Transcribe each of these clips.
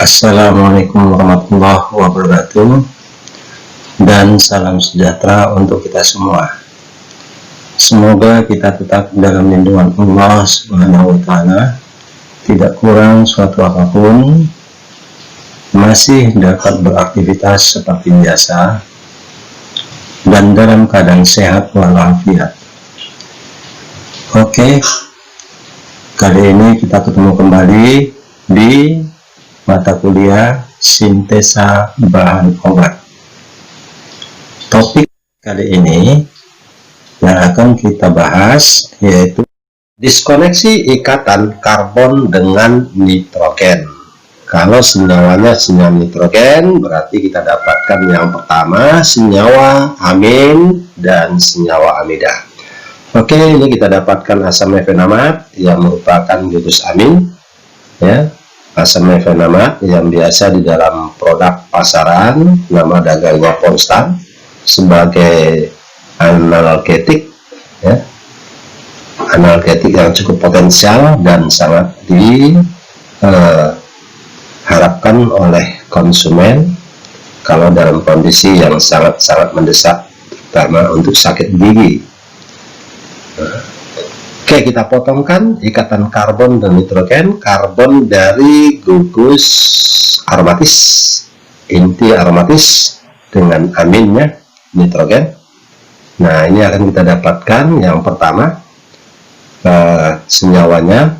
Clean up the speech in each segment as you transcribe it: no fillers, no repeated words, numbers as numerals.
Assalamualaikum warahmatullahi wabarakatuh, dan salam sejahtera untuk kita semua. Semoga kita tetap dalam lindungan Allah Subhanahu wa Ta'ala, tidak kurang suatu apapun, masih dapat beraktivitas seperti biasa, dan dalam keadaan sehat walafiat. Oke, kali ini kita ketemu kembali di mata kuliah sintesa bahan obat. Topik kali ini yang akan kita bahas yaitu diskoneksi ikatan karbon dengan nitrogen. Kalau senyawanya senyawa nitrogen, berarti kita dapatkan yang pertama senyawa amin dan senyawa amida. Oke, ini kita dapatkan asam mefenamat yang merupakan gugus amin, ya. Asam mefenamat yang biasa di dalam produk pasaran, nama dagangnya Ponstan, sebagai analgetik, ya. Analgetik yang cukup potensial dan sangat diharapkan oleh konsumen kalau dalam kondisi yang sangat-sangat mendesak, terutama untuk sakit gigi. Oke, kita potongkan ikatan karbon dan nitrogen. Karbon dari gugus aromatis, inti aromatis, dengan aminnya nitrogen. Nah, ini akan kita dapatkan yang pertama senyawanya,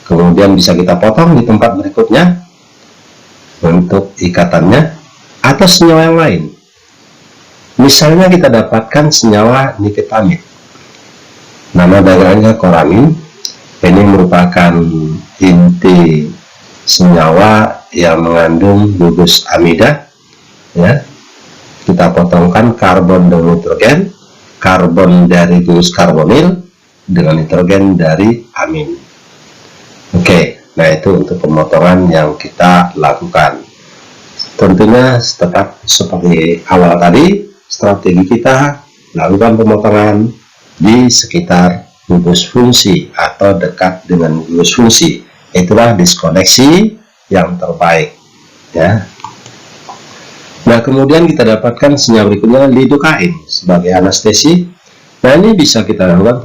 kemudian bisa kita potong di tempat berikutnya untuk ikatannya, atau senyawa yang lain. Misalnya kita dapatkan senyawa niketamid, nama dagangnya koramin. Ini merupakan inti senyawa yang mengandung gugus amida, ya. Kita potongkan karbon dan nitrogen, karbon dari gugus karbonil dengan nitrogen dari amin. Oke, nah itu untuk pemotongan yang kita lakukan. Tentunya tetap seperti awal tadi, strategi kita lakukan pemotongan di sekitar gugus fungsi atau dekat dengan gugus fungsi. Itulah diskoneksi yang terbaik, ya. Nah, kemudian kita dapatkan senyawa berikutnya lidokain sebagai anestesi. Nah, ini bisa kita lakukan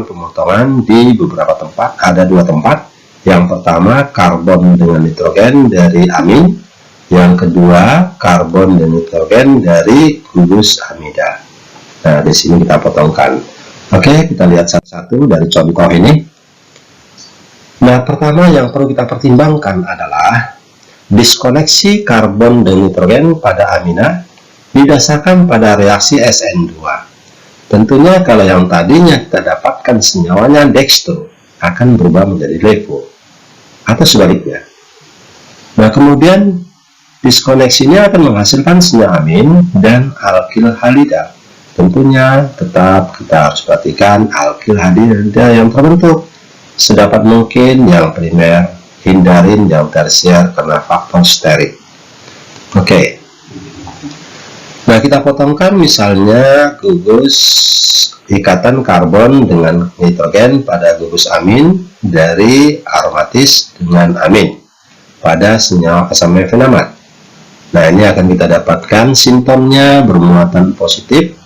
pemotongan di beberapa tempat. Ada dua tempat. Yang pertama karbon dengan nitrogen dari amin, yang kedua karbon dan nitrogen dari gugus amida. Nah, di sini kita potongkan. Oke, kita lihat satu-satu dari contoh ini. Nah, pertama yang perlu kita pertimbangkan adalah diskoneksi karbon dan nitrogen pada amina didasarkan pada reaksi SN2. Tentunya kalau yang tadinya kita dapatkan senyawanya dextro akan berubah menjadi levo, atau sebaliknya. Nah, kemudian diskoneksinya akan menghasilkan senyawa amin dan alkil halida. Tentunya tetap kita harus perhatikan alkil halida yang terbentuk sedapat mungkin yang primer, hindarin yang tersier karena faktor sterik. Oke. Nah, kita potongkan misalnya gugus ikatan karbon dengan nitrogen pada gugus amin dari aromatis dengan amin pada senyawa asam mefenamat. Nah, ini akan kita dapatkan sintonnya bermuatan positif.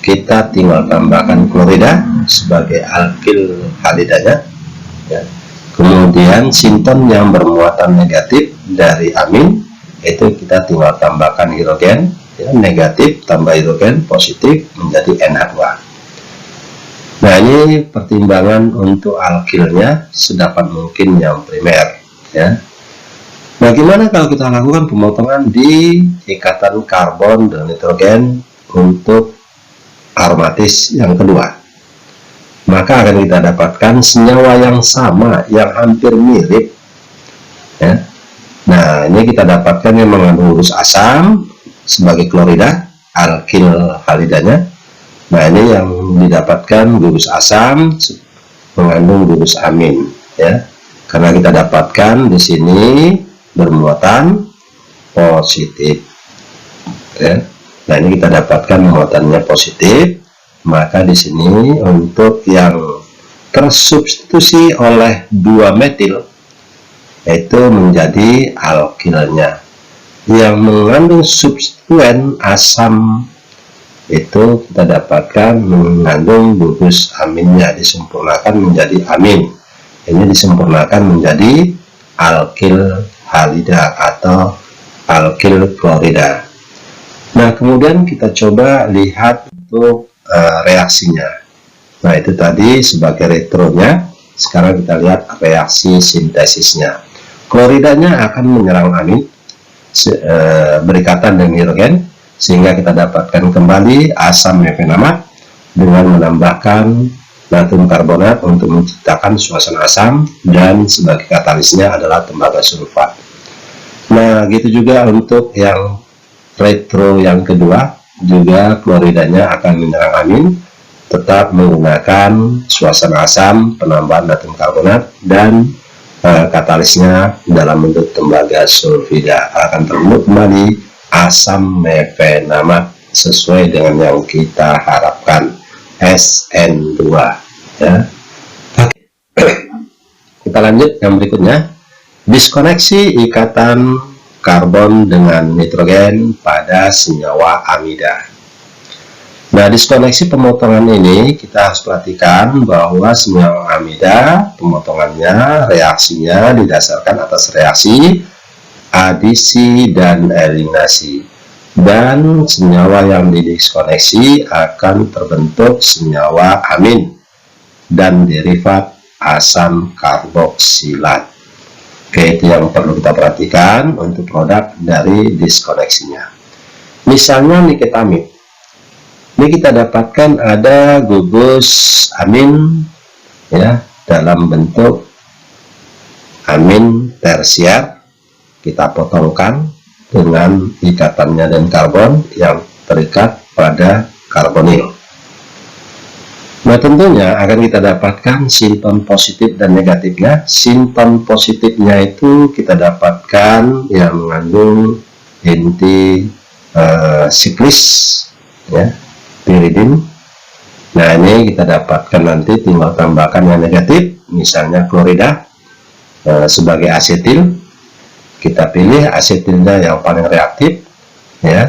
Kita tinggal tambahkan klorida sebagai alkil halidanya, ya. Kemudian sinton yang bermuatan negatif dari amin itu kita tinggal tambahkan hidrogen, ya, negatif tambah hidrogen positif menjadi NH2. Nah, ini pertimbangan untuk alkilnya sedapat mungkin yang primer, ya. Bagaimana kalau kita lakukan pemotongan di ikatan karbon dan nitrogen untuk aromatis yang kedua? Maka akan kita dapatkan senyawa yang sama, yang hampir mirip, ya. Nah, ini kita dapatkan yang mengandung gugus asam sebagai klorida, alkil halidanya. Nah, ini yang didapatkan gugus asam mengandung gugus amin, ya. Karena kita dapatkan di sini bermuatan positif, ya. Nah, ini kita dapatkan muatannya positif, maka di sini untuk yang tersubstitusi oleh 2 metil itu menjadi alkilnya. Yang mengandung substituen asam itu kita dapatkan mengandung gugus aminnya, disempurnakan menjadi amin. Ini disempurnakan menjadi alkil halida atau alkil klorida. Nah, kemudian kita coba lihat untuk reaksinya. Nah, itu tadi sebagai retronya. Sekarang kita lihat reaksi sintesisnya. Kloridanya akan menyerang amin berikatan dengan hidrogen, sehingga kita dapatkan kembali asam mefenamat dengan menambahkan natrium karbonat untuk menciptakan suasana asam, dan sebagai katalisnya adalah tembaga sulfat. Nah, gitu juga untuk yang retro yang kedua, juga kloridanya akan menyerang amin, tetap menggunakan suasana asam, penambahan natrium karbonat, dan katalisnya dalam bentuk tembaga sulfida, akan terbentuk kembali asam mefenamat sesuai dengan yang kita harapkan, SN2 ya. Oke. Kita lanjut yang berikutnya, diskoneksi ikatan karbon dengan nitrogen pada senyawa amida. Nah, diskoneksi pemotongan ini kita harus perhatikan bahwa senyawa amida pemotongannya, reaksinya didasarkan atas reaksi adisi dan eliminasi, dan senyawa yang didiskoneksi akan terbentuk senyawa amin dan derivat asam karboksilat. Oke, itu yang perlu kita perhatikan untuk produk dari diskoneksinya. Misalnya niketamid. Ini kita dapatkan ada gugus amin ya dalam bentuk amin tersier. Kita potongkan dengan ikatannya dan karbon yang terikat pada karbonil. Nah, tentunya akan kita dapatkan sinton positif dan negatifnya. Sinton positifnya itu kita dapatkan yang mengandung inti siklis ya, piridin. Nah, ini kita dapatkan nanti tinggal tambahkan yang negatif, misalnya klorida sebagai asetil. Kita pilih asetilnya yang paling reaktif ya,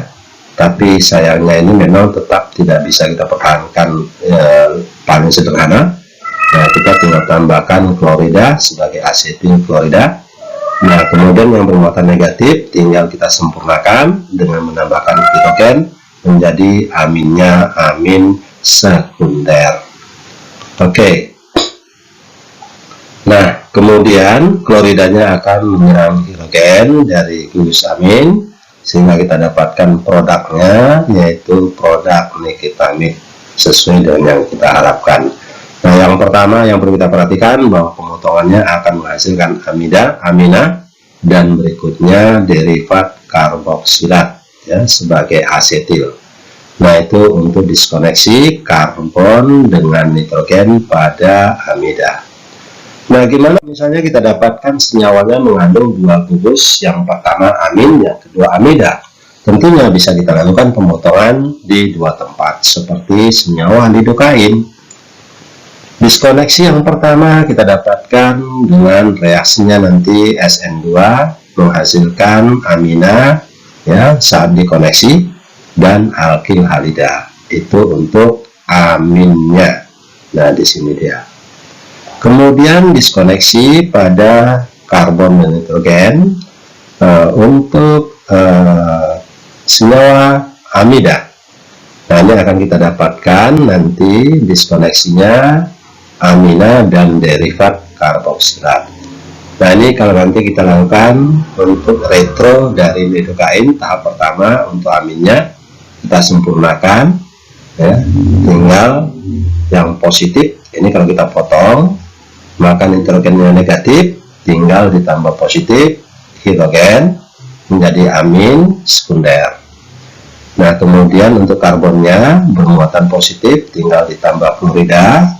tapi sayangnya ini memang tetap tidak bisa kita pertahankan paling sederhana. Nah, kita tinggal tambahkan klorida sebagai asetil klorida. Nah, kemudian yang bermuatan negatif tinggal kita sempurnakan dengan menambahkan hidrogen menjadi aminnya amin sekunder. Oke. Nah, kemudian kloridanya akan menyerang hidrogen dari gugus amin, sehingga kita dapatkan produknya, yaitu produk niketamid sesuai dengan yang kita harapkan. Nah, yang pertama yang perlu kita perhatikan bahwa pemotongannya akan menghasilkan amina, dan berikutnya derivat karboksilat ya sebagai asetil. Nah, itu untuk diskoneksi karbon dengan nitrogen pada amida. Nah, gimana misalnya kita dapatkan senyawanya mengandung dua gugus, yang pertama amin, yang kedua amida. Tentunya bisa kita lakukan pemotongan di dua tempat, seperti senyawa lidokain. Diskoneksi yang pertama kita dapatkan dengan reaksinya nanti SN2 menghasilkan amina ya saat dikoneksi, dan alkil halida. Itu untuk aminnya. Nah, di sini dia. Kemudian diskoneksi pada karbon dan nitrogen untuk senyawa amida. Nah, ini akan kita dapatkan nanti diskoneksinya amina dan derivat karboksilat. Nah, ini kalau nanti kita lakukan untuk retro dari lidokain tahap pertama untuk aminnya kita sempurnakan ya, tinggal yang positif ini kalau kita potong, maka nitrogennya negatif, tinggal ditambah positif hidrogen menjadi amin sekunder. Nah, kemudian untuk karbonnya bermuatan positif, tinggal ditambah klorida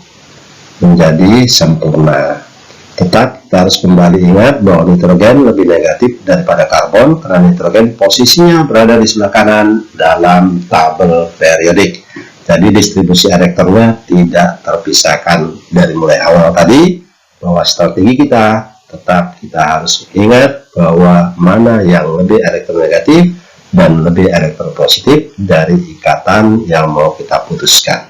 menjadi sempurna. Tetap kita harus kembali ingat bahwa nitrogen lebih negatif daripada karbon, karena nitrogen posisinya berada di sebelah kanan dalam tabel periodik. Jadi distribusi elektronnya tidak terpisahkan dari mulai awal tadi, bahwa strategi kita tetap kita harus ingat bahwa mana yang lebih elektronegatif dan lebih elektropositif dari ikatan yang mau kita putuskan.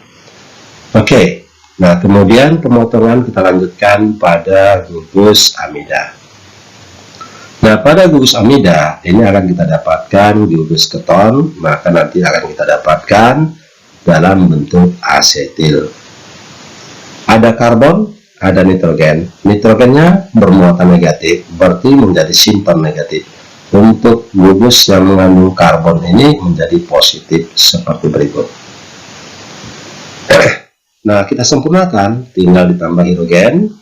Oke, nah kemudian pemotongan kita lanjutkan pada gugus amida. Nah, pada gugus amida ini akan kita dapatkan gugus keton, maka nanti akan kita dapatkan dalam bentuk asetil. Ada karbon, ada nitrogen. Nitrogennya bermuatan negatif, berarti menjadi simpan negatif. Untuk gugus yang mengandung karbon ini menjadi positif seperti berikut. Nah, kita sempurnakan, tinggal ditambah hidrogen.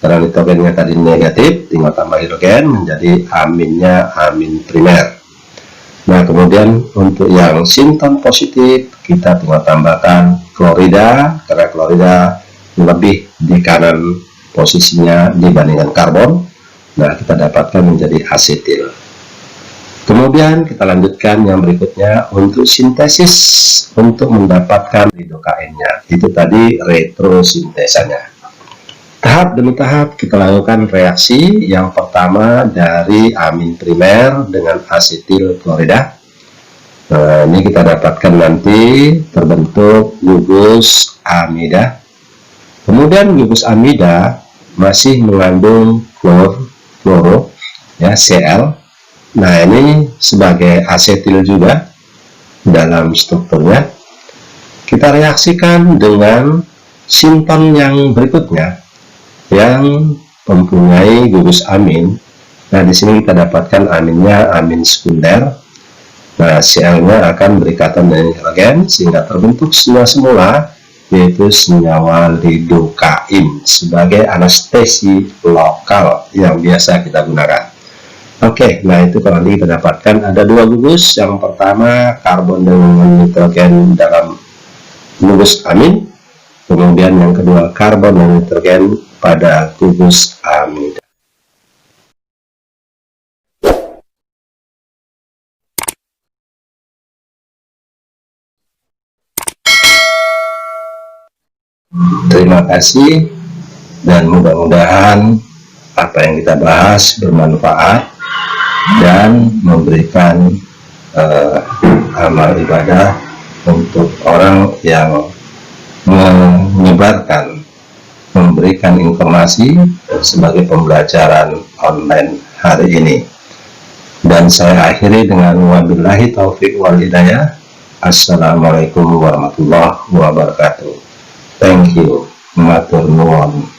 Karena nitrogennya tadi negatif, tinggal tambah hidrogen menjadi aminnya amin primer. Nah, kemudian untuk yang sinton positif, kita tinggal tambahkan klorida, karena klorida lebih di kanan posisinya dibandingkan karbon. Nah, kita dapatkan menjadi asetil. Kemudian kita lanjutkan yang berikutnya untuk sintesis untuk mendapatkan lidokainnya. Itu tadi retrosintesanya. Tahap demi tahap kita lakukan reaksi. Yang pertama dari amin primer dengan asetil klorida. Nah, ini kita dapatkan nanti terbentuk gugus amida. Kemudian gugus amida masih mengandung fluoro, ya, Cl. Nah, ini sebagai asetil juga dalam strukturnya. Kita reaksikan dengan sinton yang berikutnya yang mempunyai gugus amin. Nah, di sini kita dapatkan aminnya amin sekunder. Nah, Cl-nya akan berikatan dengan hidrogen sehingga terbentuk senyawa semula, yaitu senyawa lidokain sebagai anestesi lokal yang biasa kita gunakan. Oke, nah itu kalau nanti kita dapatkan ada dua gugus. Yang pertama karbon dengan nitrogen dalam gugus amin. Kemudian yang kedua karbon dan nitrogen pada gugus amida. Terima kasih dan mudah-mudahan apa yang kita bahas bermanfaat dan memberikan amal ibadah untuk orang yang menyebarkan, memberikan informasi sebagai pembelajaran online hari ini. Dan saya akhiri dengan wabillahi taufik wal hidayah. Assalamualaikum warahmatullahi wabarakatuh. Thank you. Matur nuwun.